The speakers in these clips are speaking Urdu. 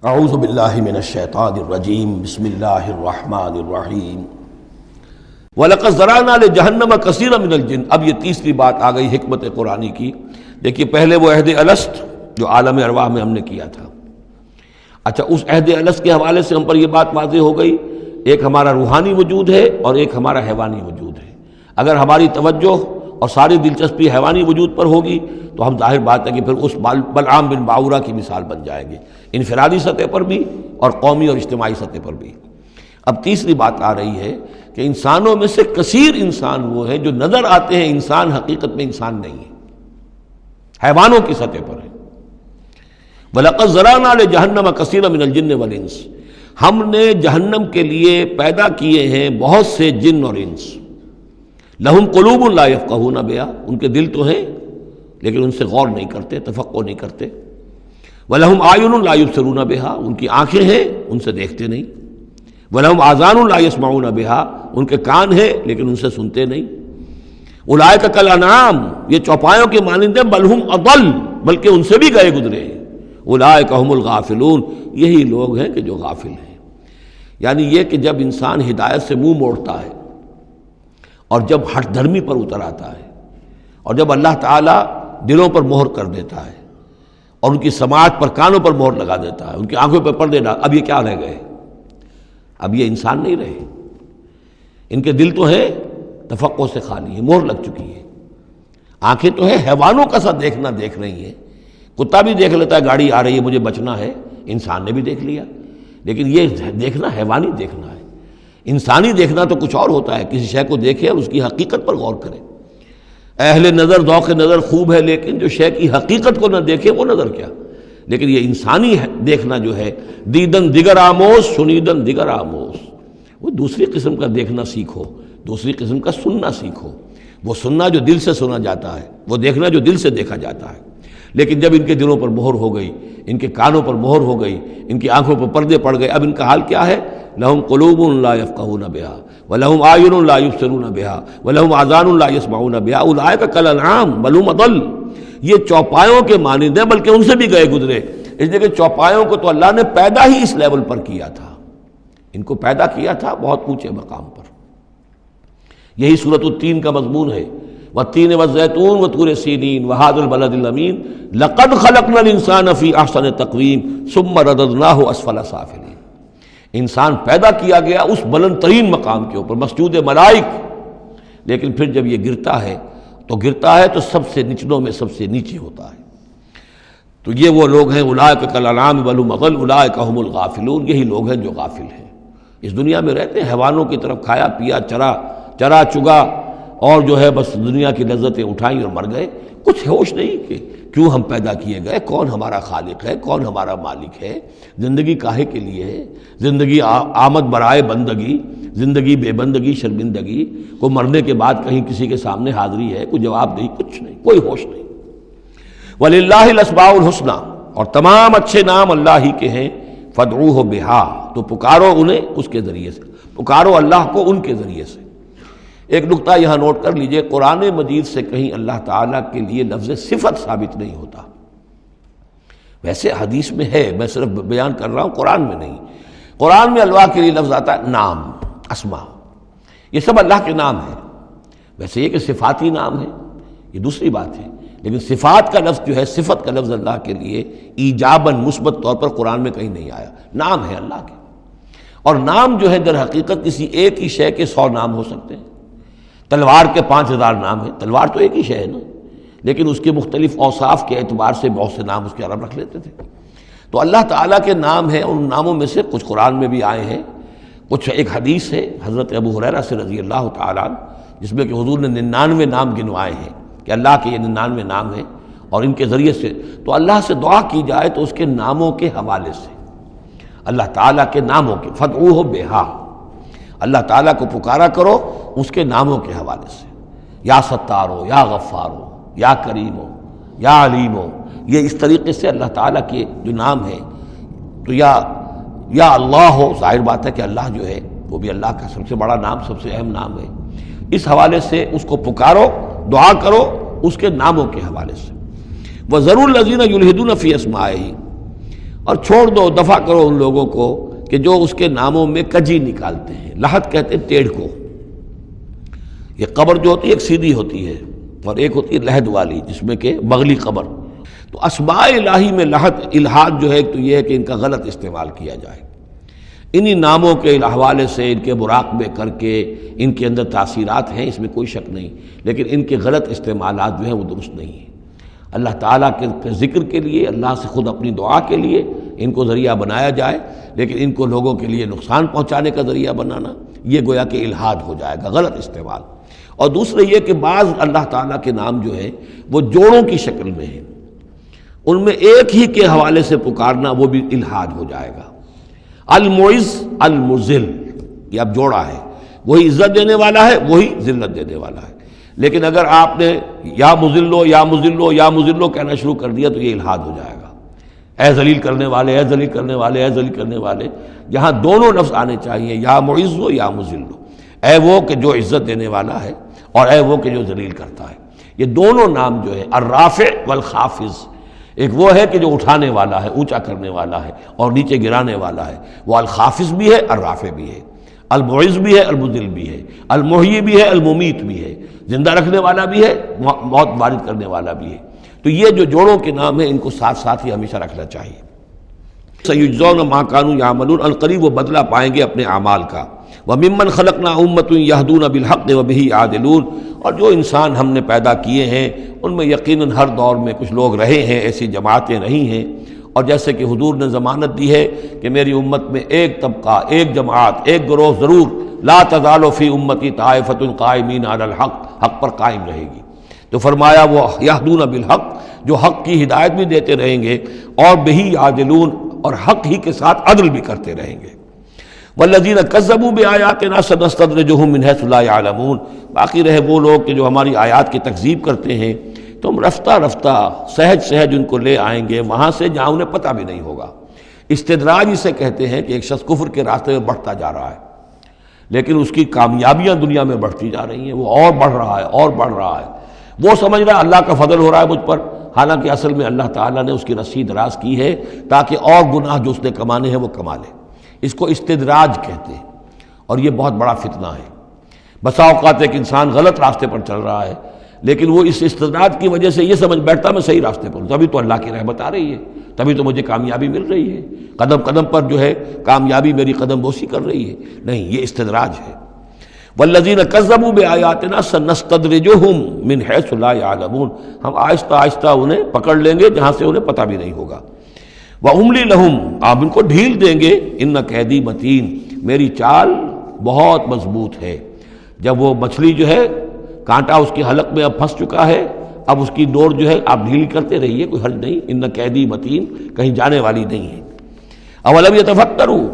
اعوذ باللہ من الشیطان الرجیم بسم اللہ الرحمن الرحیم وَلَقَدْ ذَرَأْنَا لِجَهَنَّمَ كَثِيرًا مِنَ الْجِنِّ۔ اب یہ تیسری بات آ گئی حکمت قرآنی کی۔ دیکھیے پہلے وہ عہد الست جو عالم ارواح میں ہم نے کیا تھا، اچھا اس عہد الست کے حوالے سے ہم پر یہ بات واضح ہو گئی، ایک ہمارا روحانی وجود ہے اور ایک ہمارا حیوانی وجود ہے۔ اگر ہماری توجہ اور ساری دلچسپی حیوانی وجود پر ہوگی تو ہم ظاہر بات ہے کہ پھر اس بلعام بن باورہ کی مثال بن جائیں گے، انفرادی سطح پر بھی اور قومی اور اجتماعی سطح پر بھی۔ اب تیسری بات آ رہی ہے کہ انسانوں میں سے کثیر انسان وہ ہیں جو نظر آتے ہیں انسان، حقیقت میں انسان نہیں ہے، حیوانوں کی سطح پر ہے۔ وَلَقَدْ ذَرَأْنَا لِجَهَنَّمَ كَثِيرًا مِنَ الْجِنِّ وَالْإِنسِ، ہم نے جہنم کے لیے پیدا کیے ہیں بہت سے جن اور انس۔ لَهُمْ قُلُوبٌ لَا يَفْقَهُونَ بِهَا، ان کے دل تو ہیں لیکن ان سے غور نہیں کرتے، تفقہ نہیں کرتے۔ وَلَهُمْ أَعْيُنٌ لَا يُبْصِرُونَ بِهَا، ان کی آنکھیں ہیں ان سے دیکھتے نہیں۔ وَلَهُمْ آذَانٌ لَا يَسْمَعُونَ بِهَا، ان کے کان ہیں لیکن ان سے سنتے نہیں۔ أُولَٰئِكَ كَالْأَنْعَامِ، یہ چوپایوں کے مانند ہیں، بل ہم اضل، بلکہ ان سے بھی گئے گزرے ہیں۔ أُولَٰئِكَ هُمُ الْغَافِلُونَ، یہی لوگ ہیں کہ جو غافل ہیں۔ یعنی یہ کہ جب انسان ہدایت سے منہ موڑتا ہے اور جب ہٹ دھرمی پر اتر آتا ہے اور جب اللہ تعالیٰ دلوں پر مہر کر دیتا ہے اور ان کی سماعت پر کانوں پر مہر لگا دیتا ہے، ان کی آنکھوں پر پردے ڈال، اب یہ کیا رہ گئے؟ اب یہ انسان نہیں رہے، ان کے دل تو ہے تفقع سے خالی ہے، مہر لگ چکی ہے۔ آنکھیں تو ہے حیوانوں کا سا دیکھنا دیکھ رہی ہیں، کتا بھی دیکھ لیتا ہے گاڑی آ رہی ہے مجھے بچنا ہے، انسان نے بھی دیکھ لیا، لیکن یہ دیکھنا حیوانی دیکھنا ہے۔ انسانی دیکھنا تو کچھ اور ہوتا ہے، کسی شے کو دیکھے اور اس کی حقیقت پر غور کرے۔ اہل نظر ذوق نظر خوب ہے لیکن جو شے کی حقیقت کو نہ دیکھے وہ نظر کیا۔ لیکن یہ انسانی دیکھنا جو ہے، دیدن دیگر آموز شنیدن دیگر آموز، وہ دوسری قسم کا دیکھنا سیکھو، دوسری قسم کا سننا سیکھو۔ وہ سننا جو دل سے سنا جاتا ہے، وہ دیکھنا جو دل سے دیکھا جاتا ہے۔ لیکن جب ان کے دلوں پر مہر ہو گئی، ان کے کانوں پر مہر ہو گئی، ان کی آنکھوں پر پردے پڑ گئے، اب ان کا حال کیا ہے؟ لہم قلوب لا یفقہون بہا ولہم اعین لا یبصرون بہا ولہم آذان لا یسمعون بہا اولئک کالانعام بل ہم اضل، یہ چوپایوں کے مانند ہیں بلکہ ان سے بھی گئے گزرے۔ اس لیے کہ چوپایوں کو تو اللہ نے پیدا ہی اس لیول پر کیا تھا، ان کو پیدا کیا تھا بہت اونچے مقام پر۔ یہی سورۃ التین کا مضمون ہے، والتین والزیتون وطور سینین وہذا البلد الامین لقد خلقنا الانسان فی احسن تقویم ثم رددناہ اسفل سافلین۔ انسان پیدا کیا گیا اس بلند ترین مقام کے اوپر، مسجود ملائک، لیکن پھر جب یہ گرتا ہے تو سب سے نچلوں میں سب سے نیچے ہوتا ہے۔ تو یہ وہ لوگ ہیں، اولئک کالانعام بل ہم اضل اولئک هم الغافلون، یہی لوگ ہیں جو غافل ہیں، اس دنیا میں رہتے ہیں حیوانوں کی طرف، کھایا پیا چرا چگا اور جو ہے بس دنیا کی لذتیں اٹھائیں اور مر گئے، کچھ ہوش نہیں کہ کیوں ہم پیدا کیے گئے، کون ہمارا خالق ہے، کون ہمارا مالک ہے، زندگی کاہے کے لیے ہے، زندگی آمد برائے بندگی، زندگی بے بندگی شرمندگی، کو مرنے کے بعد کہیں کسی کے سامنے حاضری ہے، کوئی جواب نہیں، کچھ نہیں، کوئی ہوش نہیں۔ وَلِلَّهِ الْأَسْمَاءُ الْحُسْنَى، اور تمام اچھے نام اللہ ہی کے ہیں، فَادْعُوهُ بِهَا، تو پکارو انہیں اس کے ذریعے سے، پکارو اللہ کو ان کے ذریعے سے۔ ایک نقطہ یہاں نوٹ کر لیجئے، قرآن مجید سے کہیں اللہ تعالیٰ کے لیے لفظ صفت ثابت نہیں ہوتا۔ ویسے حدیث میں ہے، میں صرف بیان کر رہا ہوں، قرآن میں نہیں۔ قرآن میں اللہ کے لیے لفظ آتا ہے نام، اسما، یہ سب اللہ کے نام ہیں۔ ویسے یہ کہ صفاتی نام ہے یہ دوسری بات ہے، لیکن صفات کا لفظ جو ہے، صفت کا لفظ اللہ کے لیے ایجاباً مثبت طور پر قرآن میں کہیں نہیں آیا۔ نام ہے اللہ کے، اور نام جو ہے در حقیقت کسی ایک ہی شے کے 100 نام ہو سکتے ہیں۔ تلوار کے 5000 نام ہیں، تلوار تو ایک ہی شے ہے نا، لیکن اس کے مختلف اوصاف کے اعتبار سے بہت سے نام اس کے عرب رکھ لیتے تھے۔ تو اللہ تعالیٰ کے نام ہیں، ان ناموں میں سے کچھ قرآن میں بھی آئے ہیں، کچھ ایک حدیث ہے حضرت ابو ہریرہ سے رضی اللہ تعالیٰ عنہ، جس میں کہ حضور نے 99 نام گنوائے ہیں کہ اللہ کے یہ 99 نام ہیں، اور ان کے ذریعے سے تو اللہ سے دعا کی جائے تو اس کے ناموں کے حوالے سے، اللہ تعالیٰ کے ناموں کے، فادعوہ بہا، اللہ تعالیٰ کو پکارا کرو اس کے ناموں کے حوالے سے، یا ستارو، یا غفارو، یا کریمو، یا علیمو، یہ اس طریقے سے اللہ تعالیٰ کے جو نام ہیں، تو یا اللہ ہو، ظاہر بات ہے کہ اللہ جو ہے وہ بھی اللہ کا سب سے بڑا نام، سب سے اہم نام ہے، اس حوالے سے اس کو پکارو، دعا کرو اس کے ناموں کے حوالے سے۔ وَذَرُوا الَّذِينَ يُلْحِدُونَ فِي أَسْمَائِهِ، اور چھوڑ دو، دفع کرو ان لوگوں کو کہ جو اس کے ناموں میں کجی نکالتے ہیں۔ لحد کہتے ہیں ٹیڑھ کو۔ یہ قبر جو ہوتی ہے ایک سیدھی ہوتی ہے اور ایک ہوتی ہے لحد والی، جس میں کہ بغلی قبر۔ تو اسماء الہی میں لحد الحاد جو ہے تو یہ ہے کہ ان کا غلط استعمال کیا جائے، انہی ناموں کے حوالے سے ان کے مراقبے کر کے ان کے اندر تاثیرات ہیں، اس میں کوئی شک نہیں، لیکن ان کے غلط استعمالات جو ہیں وہ درست نہیں ہیں۔ اللہ تعالیٰ کے ذکر کے لیے، اللہ سے خود اپنی دعا کے لیے ان کو ذریعہ بنایا جائے، لیکن ان کو لوگوں کے لیے نقصان پہنچانے کا ذریعہ بنانا یہ گویا کہ الحاد ہو جائے گا، غلط استعمال۔ اور دوسرے یہ کہ بعض اللہ تعالیٰ کے نام جو ہیں وہ جوڑوں کی شکل میں ہیں، ان میں ایک ہی کے حوالے سے پکارنا وہ بھی الحاد ہو جائے گا۔ المعز المذل، یہ اب جوڑا ہے، وہی عزت دینے والا ہے، وہی ذلت دینے والا ہے، لیکن اگر آپ نے یا مذلو یا مذلو یا مذلو کہنا شروع کر دیا تو یہ الحاد ہو جائے گا۔ اے ذلیل کرنے والے، اے ذلیل کرنے والے، اے ذلیل کرنے والے، جہاں دونوں لفظ آنے چاہیے، یا معز ہو یا مذل ہو، اے وہ کہ جو عزت دینے والا ہے اور اے وہ کہ جو ذلیل کرتا ہے۔ یہ دونوں نام جو ہے الرافع والخافض، ایک وہ ہے کہ جو اٹھانے والا ہے، اونچا کرنے والا ہے اور نیچے گرانے والا ہے، وہ الخافض بھی ہے، الرافع بھی ہے، المعز بھی ہے، المذل بھی ہے، المحیی بھی ہے، الممیت بھی ہے، زندہ رکھنے والا بھی ہے، موت وارد کرنے والا بھی ہے۔ تو یہ جو جوڑوں کے نام ہیں ان کو ساتھ ساتھ ہی ہمیشہ رکھنا چاہیے۔ سَيُجْزَوْنَ مَا كَانُوا يَعْمَلُونَ، القریب وہ بدلہ پائیں گے اپنے اعمال کا۔ وَمِمَّنْ خَلَقْنَا أُمَّةٌ يَهْدُونَ بِالْحَقِّ وَبِهِ يَعْدِلُونَ، اور جو انسان ہم نے پیدا کیے ہیں ان میں یقیناً ہر دور میں کچھ لوگ رہے ہیں، ایسی جماعتیں رہی ہیں، اور جیسے کہ حضور نے ضمانت دی ہے کہ میری امت میں ایک طبقہ، ایک جماعت، ایک گروہ ضرور، لا تزال فی امتی طائفۃ قائمین علی الحق، حق پر قائم رہے گی۔ تو فرمایا وہ یہدون بالحق، جو حق کی ہدایت بھی دیتے رہیں گے، اور بہی یعدلون، اور حق ہی کے ساتھ عدل بھی کرتے رہیں گے۔ والذین کذبوا بآیاتنا سنستدرجهم من حیث لا یعلمون، باقی رہے وہ لوگ کہ جو ہماری آیات کی تکذیب کرتے ہیں تو ہم رفتہ رفتہ سہج سہج ان کو لے آئیں گے وہاں سے جہاں انہیں پتہ بھی نہیں ہوگا۔ استدراج اسے کہتے ہیں کہ ایک شخص کفر کے راستے میں بڑھتا جا رہا ہے، لیکن اس کی کامیابیاں دنیا میں بڑھتی جا رہی ہیں، وہ اور بڑھ رہا ہے اور بڑھ رہا ہے، وہ سمجھ رہا ہے اللہ کا فضل ہو رہا ہے مجھ پر، حالانکہ اصل میں اللہ تعالیٰ نے اس کی رسی دراز کی ہے تاکہ اور گناہ جو اس نے کمانے ہیں وہ کما لے۔ اس کو استدراج کہتے ہیں، اور یہ بہت بڑا فتنہ ہے۔ بسا اوقات ایک انسان غلط راستے پر چل رہا ہے، لیکن وہ اس استدراج کی وجہ سے یہ سمجھ بیٹھتا میں صحیح راستے پر ہوں، تبھی تو اللہ کی رحمت آ رہی ہے، تبھی تو مجھے کامیابی مل رہی ہے، قدم قدم پر جو ہے کامیابی میری قدم بوسی کر رہی ہے۔ نہیں، یہ استدراج ہے۔ والذین کذبوا بآیاتنا سنستدرجهم من حیث لا یعلمون، ہم آہستہ آہستہ انہیں پکڑ لیں گے جہاں سے انہیں پتہ بھی نہیں ہوگا۔ وَأُمْلِي لَهُمْ، آپ ان کو ڈھیل دیں گے، اِنَّ قیدی متین، میری چال بہت مضبوط ہے۔ جب وہ مچھلی جو ہے کانٹا اس کی حلق میں اب پھنس چکا ہے، اب اس کی ڈور جو ہے آپ ڈھیل کرتے رہیے، کوئی حرج نہیں، اِنَّ قیدی متین، کہیں جانے والی نہیں ہے۔ اولم یتفکروا،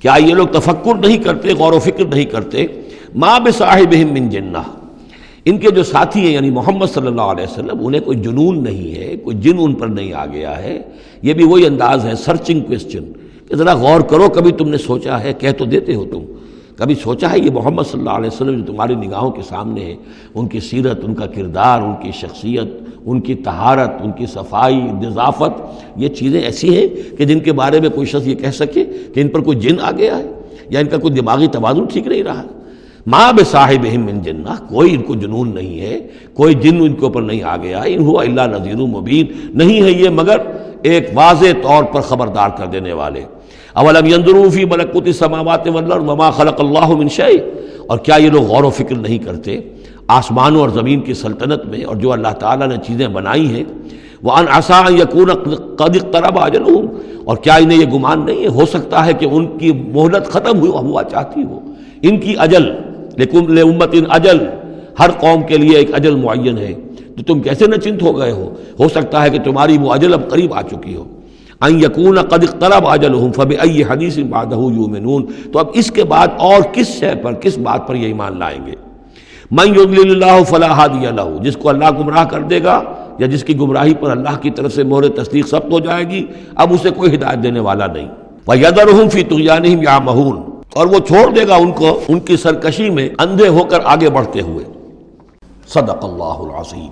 کیا یہ لوگ تفکر نہیں کرتے، غور و فکر نہیں کرتے؟ ما بصاحبہم من جنہ، ان کے جو ساتھی ہیں یعنی محمد صلی اللہ علیہ وسلم، انہیں کوئی جنون نہیں ہے، کوئی جن ان پر نہیں آ گیا ہے۔ یہ بھی وہی انداز ہے، سرچنگ کویسچن، کہ ذرا غور کرو، کبھی تم نے سوچا ہے، کہہ تو دیتے ہو تم، کبھی سوچا ہے یہ محمد صلی اللہ علیہ وسلم جو تمہاری نگاہوں کے سامنے ہے، ان کی سیرت، ان کا کردار، ان کی شخصیت، ان کی طہارت، ان کی صفائی، نظافت، یہ چیزیں ایسی ہیں کہ جن کے بارے میں کوئی شخص یہ کہہ سکے کہ ان پر کوئی جن آ گیا ہے یا ان کا کوئی دماغی توازن ٹھیک نہیں رہا۔ ما بصاحبہم من جنہ، کوئی ان کو جنون نہیں ہے، کوئی جن ان کے اوپر نہیں آ گیا، ان ہوا الا نذیر مبین، نہیں ہے یہ مگر ایک واضح طور پر خبردار کر دینے والے۔ اولم ينظروا فی ملکوت السماوات والارض وما خلق اللہ من شیء، اور کیا یہ لوگ غور و فکر نہیں کرتے آسمانوں اور زمین کی سلطنت میں اور جو اللہ تعالیٰ نے چیزیں بنائی ہیں؟ وَأَنْ عَسَىٰ أَنْ يَكُونَ قَدِ اقْتَرَبَ أَجَلُهُمْ، اور کیا انہیں یہ گمان نہیں ہے ہو سکتا ہے کہ ان کی مہلت ختم ہوا چاہتی ہو، ان کی اجل، لِكُلِّ أُمَّةٍ اجل، ہر قوم کے لیے ایک اجل معین ہے، تو تم کیسے نچنت ہو گئے ہو سکتا ہے کہ تمہاری وہ اجل اب قریب آ چکی ہو۔ ان یکون قد اقترب اجلہم فبأی حدیث بعدہ یؤمنون، تو اب اس کے بعد اور کس شے پر، کس بات پر یہ ایمان لائیں گے؟ من یضلل اللہ فلا ہادی لہ، جس کو اللہ گمراہ کر دے گا یا جس کی گمراہی پر اللہ کی طرف سے مہر تصدیق ثبت ہو جائے گی، اب اسے کوئی ہدایت دینے والا نہیں۔ وَيَذَرُهُمْ فِي طُغْيَانِهِمْ يَعْمَهُونَ، اور وہ چھوڑ دے گا ان کو ان کی سرکشی میں اندھے ہو کر آگے بڑھتے ہوئے۔ صدق اللہ العظیم۔